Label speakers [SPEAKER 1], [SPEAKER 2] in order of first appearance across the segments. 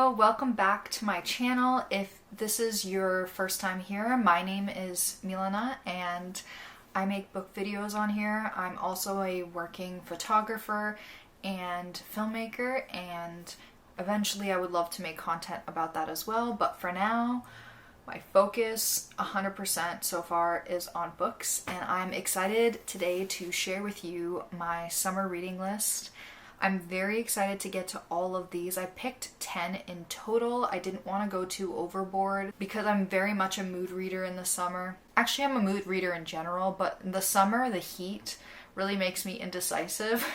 [SPEAKER 1] Hello, welcome back to my channel. If this is your first time here, my name is Milana and I make book videos on here. I'm also a working photographer and filmmaker, and eventually I would love to make content about that as well, but for now my focus 100% so far is on books, and I'm excited today to share with you my summer reading list. I'm very excited to get to all of these. I picked 10 in total. I didn't want to go too overboard because I'm very much a mood reader in the summer. Actually, I'm a mood reader in general, but in the summer, the heat really makes me indecisive.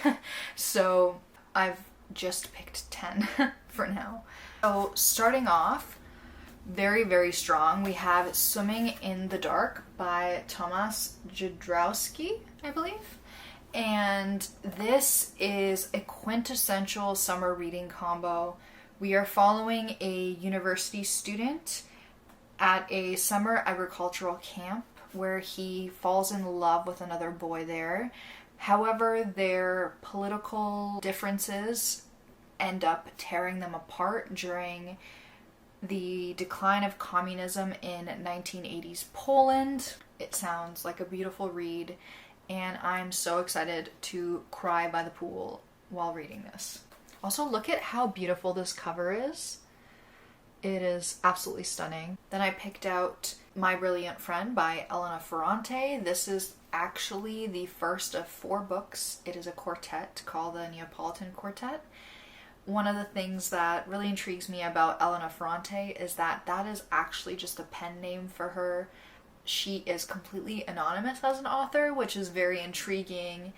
[SPEAKER 1] So I've just picked 10 for now. So starting off, very strong, we have Swimming in the Dark by Tomas Jodorowsky, I believe. And this is a quintessential summer reading combo. We are following a university student at a summer agricultural camp where he falls in love with another boy there. However, their political differences end up tearing them apart during the decline of communism in 1980s Poland. It sounds like a beautiful read, and I'm so excited to cry by the pool while reading this. Also, look at how beautiful this cover is. It is absolutely stunning. Then I picked out My Brilliant Friend by Elena Ferrante. This is actually the first of 4 books. It is a quartet called the Neapolitan Quartet. One of the things that really intrigues me about Elena Ferrante is that that is actually just a pen name for her. She is completely anonymous as an author, which is very intriguing.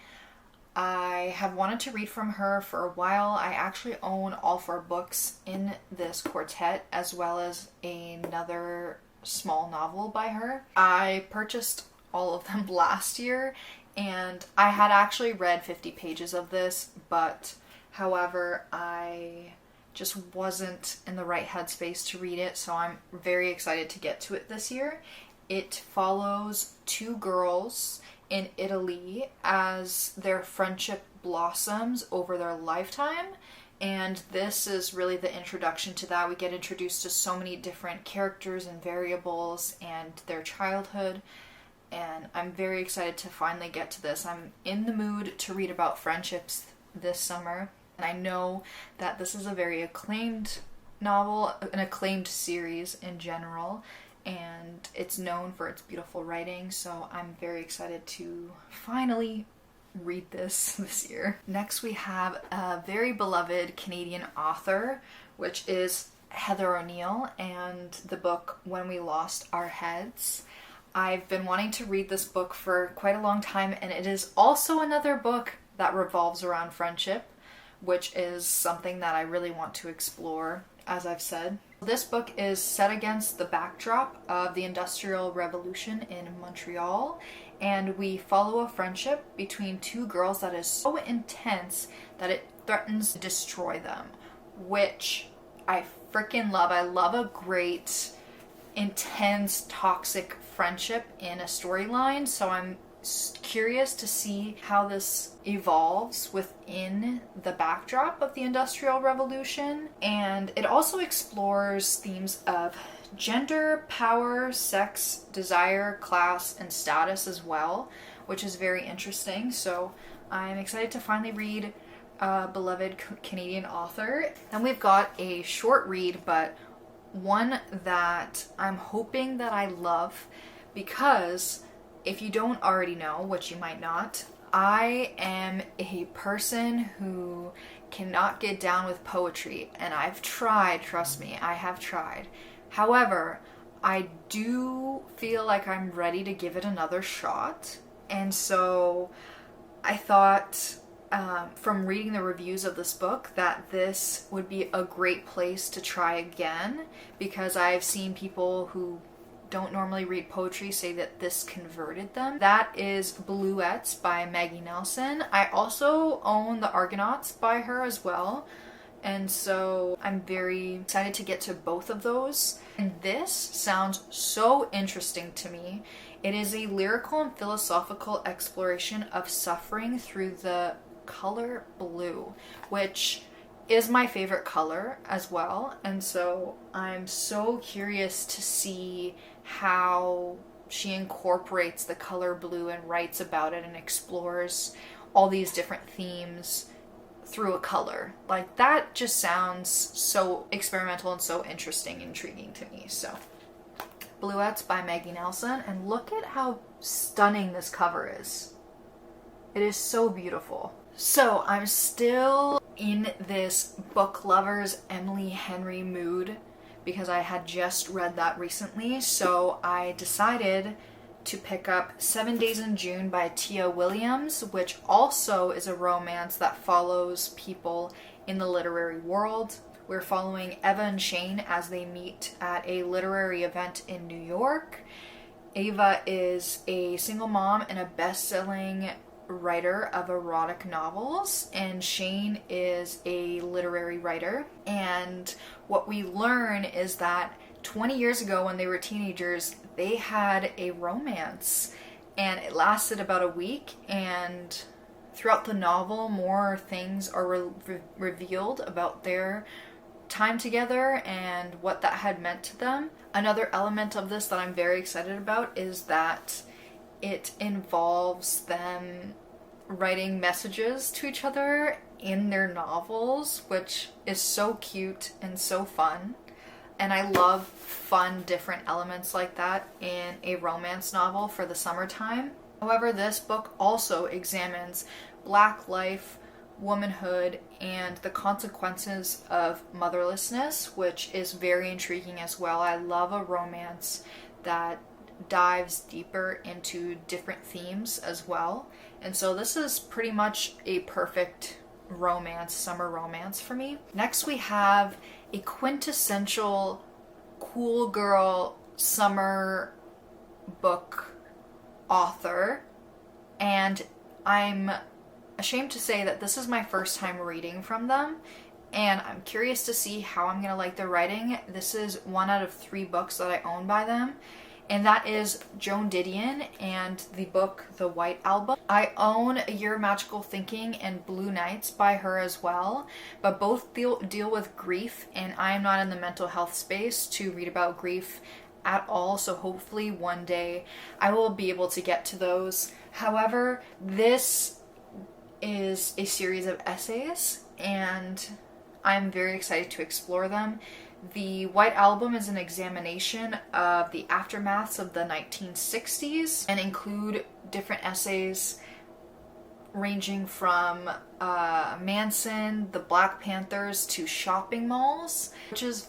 [SPEAKER 1] I have wanted to read from her for a while. I actually own all 4 books in this quartet, as well as another small novel by her. I purchased all of them last year, and I had actually read 50 pages of this, but however, I just wasn't in the right headspace to read it, so I'm very excited to get to it this year. It follows 2 girls in Italy as their friendship blossoms over their lifetime, and this is really the introduction to that. We get introduced to so many different characters and variables and their childhood, and I'm very excited to finally get to this. I'm in the mood to read about friendships this summer, and I know that this is a very acclaimed novel, an acclaimed series in general, and it's known for its beautiful writing, so I'm very excited to finally read this year. Next we have a very beloved Canadian author, which is Heather O'Neill, and the book When We Lost Our Heads. I've been wanting to read this book for quite a long time, and it is also another book that revolves around friendship, which is something that I really want to explore, as I've said. This book is set against the backdrop of the Industrial Revolution in Montreal, and we follow a friendship between 2 girls that is so intense that it threatens to destroy them, which I freaking love. I love a great, intense, toxic friendship in a storyline, so I'm curious to see how this evolves within the backdrop of the Industrial Revolution. And it also explores themes of gender, power, sex, desire, class, and status as well, which is very interesting. So I'm excited to finally read a beloved Canadian author. Then we've got a short read, but one that I'm hoping that I love, because if you don't already know, which you might not, I am a person who cannot get down with poetry, and I've tried, trust me, I have tried. However, I do feel like I'm ready to give it another shot, and so I thought from reading the reviews of this book that this would be a great place to try again, because I've seen people who don't normally read poetry say that this converted them. That is Bluets by Maggie Nelson. I also own The Argonauts by her as well, and so I'm very excited to get to both of those. And this sounds so interesting to me. It is a lyrical and philosophical exploration of suffering through the color blue, which is my favorite color as well, and so I'm so curious to see how she incorporates the color blue and writes about it and explores all these different themes through a color. Like, that just sounds so experimental and so interesting and intriguing to me. So, Bluettes by Maggie Nelson, and look at how stunning this cover is. It is so beautiful. So, I'm still in this book lovers Emily Henry mood because I had just read that recently, so I decided to pick up 7 Days in June by Tia Williams, which also is a romance that follows people in the literary world. We're following Eva and Shane as they meet at a literary event in New York. Eva is a single mom and a best-selling writer of erotic novels, and Shane is a literary writer. And what we learn is that 20 years ago, when they were teenagers, they had a romance, and it lasted about a week, and throughout the novel more things are revealed about their time together and what that had meant to them. Another element of this that I'm very excited about is that it involves them writing messages to each other in their novels, which is so cute and so fun. And I love fun, different elements like that in a romance novel for the summertime. However, this book also examines Black life, womanhood, and the consequences of motherlessness, which is very intriguing as well. I love a romance that dives deeper into different themes as well. And so this is pretty much a perfect romance, summer romance for me. Next we have a quintessential cool girl summer book author, and I'm ashamed to say that this is my first time reading from them, and I'm curious to see how I'm gonna like their writing. This is 1 out of 3 books that I own by them, and that is Joan Didion and the book The White Album. I own A Year of Magical Thinking and Blue Nights by her as well, but both deal with grief, and I am not in the mental health space to read about grief at all, so hopefully one day I will be able to get to those. However, this is a series of essays, and I'm very excited to explore them. The White Album is an examination of the aftermaths of the 1960s and include different essays ranging from Manson, the Black Panthers, to shopping malls, which is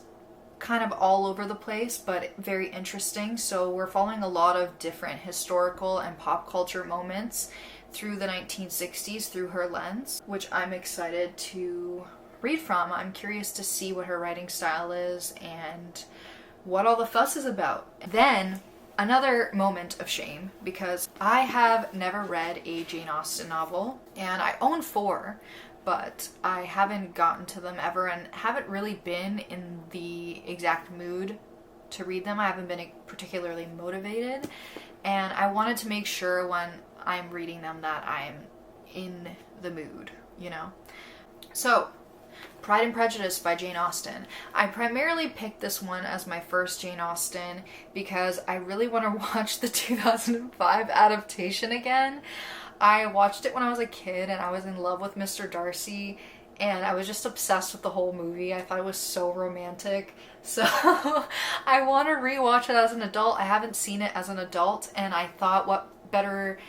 [SPEAKER 1] kind of all over the place, but very interesting. So we're following a lot of different historical and pop culture moments through the 1960s through her lens, which I'm excited to read from. I'm curious to see what her writing style is and what all the fuss is about. Then another moment of shame, because I have never read a Jane Austen novel, and I own 4, but I haven't gotten to them ever and haven't really been in the exact mood to read them. I haven't been particularly motivated, and I wanted to make sure when I'm reading them that I'm in the mood, you know? So, Pride and Prejudice by Jane Austen. I primarily picked this one as my first Jane Austen because I really want to watch the 2005 adaptation again. I watched it when I was a kid and I was in love with Mr. Darcy, and I was just obsessed with the whole movie. I thought it was so romantic. So I want to rewatch it as an adult. I haven't seen it as an adult, and I thought what better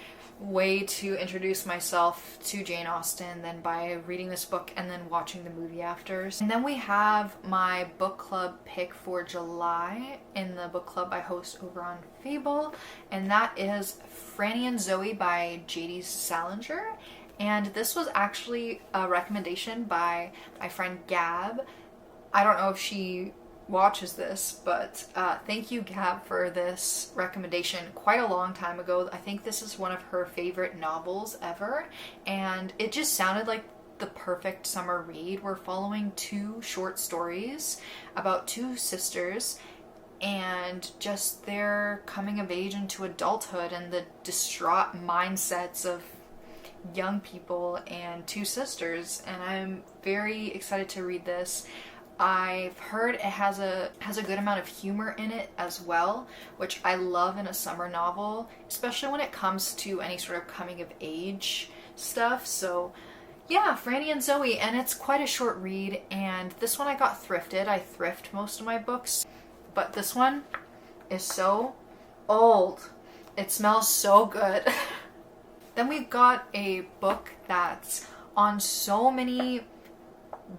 [SPEAKER 1] way to introduce myself to Jane Austen than by reading this book and then watching the movie after. And then we have my book club pick for July in the book club I host over on Fable, and that is Franny and Zoe by J.D. Salinger. And this was actually a recommendation by my friend Gab. I don't know if she watches this, but thank you, Gab, for this recommendation quite a long time ago. I think this is one of her favorite novels ever, and it just sounded like the perfect summer read. We're following 2 short stories about 2 sisters and just their coming of age into adulthood and the distraught mindsets of young people and two sisters, and I'm very excited to read this. I've heard it has a good amount of humor in it as well, which I love in a summer novel, especially when it comes to any sort of coming of age stuff. So yeah, Franny and Zooey, and it's quite a short read, and this one I got thrifted. I thrift most of my books, but this one is so old. It smells so good. Then we've got a book that's on so many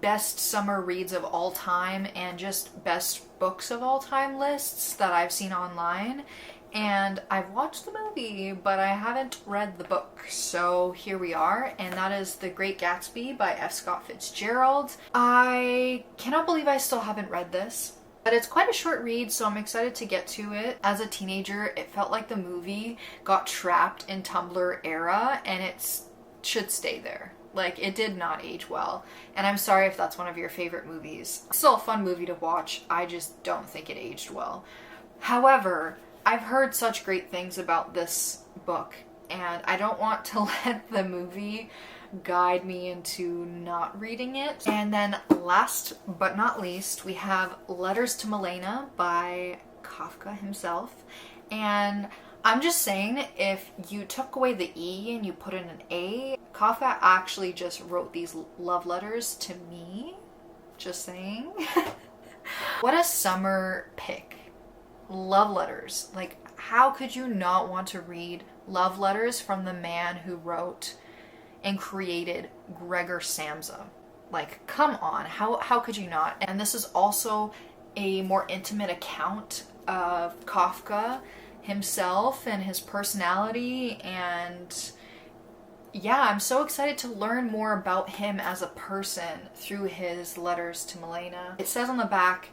[SPEAKER 1] best summer reads of all time and just best books of all time lists that I've seen online. And I've watched the movie, but I haven't read the book. So here we are, and that is The Great Gatsby by F. Scott Fitzgerald. I cannot believe I still haven't read this, but it's quite a short read, so I'm excited to get to it. As a teenager, it felt like the movie got trapped in Tumblr era, and it should stay there. Like, it did not age well. And I'm sorry if that's one of your favorite movies. It's still a fun movie to watch. I just don't think it aged well. However, I've heard such great things about this book, and I don't want to let the movie guide me into not reading it. And then last but not least, we have Letters to Milena by Kafka himself. And I'm just saying, if you took away the E and you put in an A, Kafka actually just wrote these love letters to me. Just saying. What a summer pick. Love letters. Like, how could you not want to read love letters from the man who wrote and created Gregor Samsa? Like, come on, how could you not? And this is also a more intimate account of Kafka himself and his personality, and yeah, I'm so excited to learn more about him as a person through his Letters to Milena. It says on the back,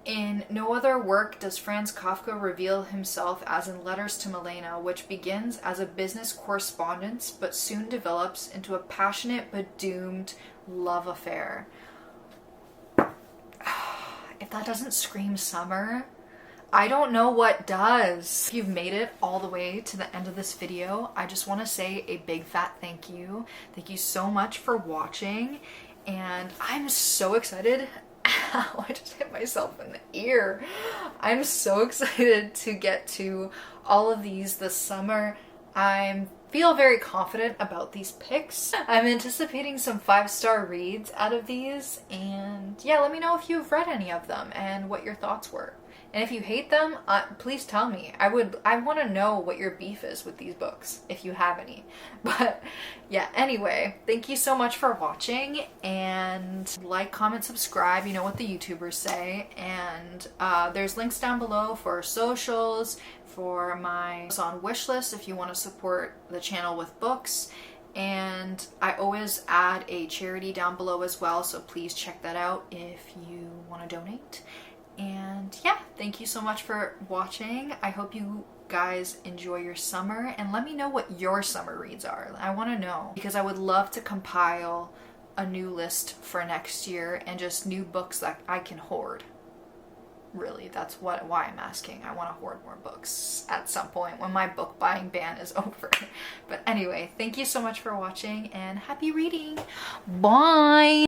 [SPEAKER 1] in no other work does Franz Kafka reveal himself as in Letters to Milena, which begins as a business correspondence but soon develops into a passionate but doomed love affair. If that doesn't scream summer, I don't know what does. If you've made it all the way to the end of this video, I just want to say a big fat thank you. Thank you so much for watching, and I'm so excited. Ow, I just hit myself in the ear. I'm so excited to get to all of these this summer. I feel very confident about these picks. I'm anticipating some 5-star reads out of these, and yeah, let me know if you've read any of them and what your thoughts were. And if you hate them, please tell me. I want to know what your beef is with these books, if you have any. But yeah, anyway, thank you so much for watching, and like, comment, subscribe, you know what the YouTubers say. And there's links down below for socials, for my Amazon wishlist if you want to support the channel with books. And I always add a charity down below as well, so please check that out if you want to donate. And yeah, thank you so much for watching. I hope you guys enjoy your summer, and let me know what your summer reads are. I want to know, because I would love to compile a new list for next year and just new books that I can hoard. Really, that's why I'm asking. I want to hoard more books at some point when my book buying ban is over. But anyway, thank you so much for watching, and happy reading. Bye!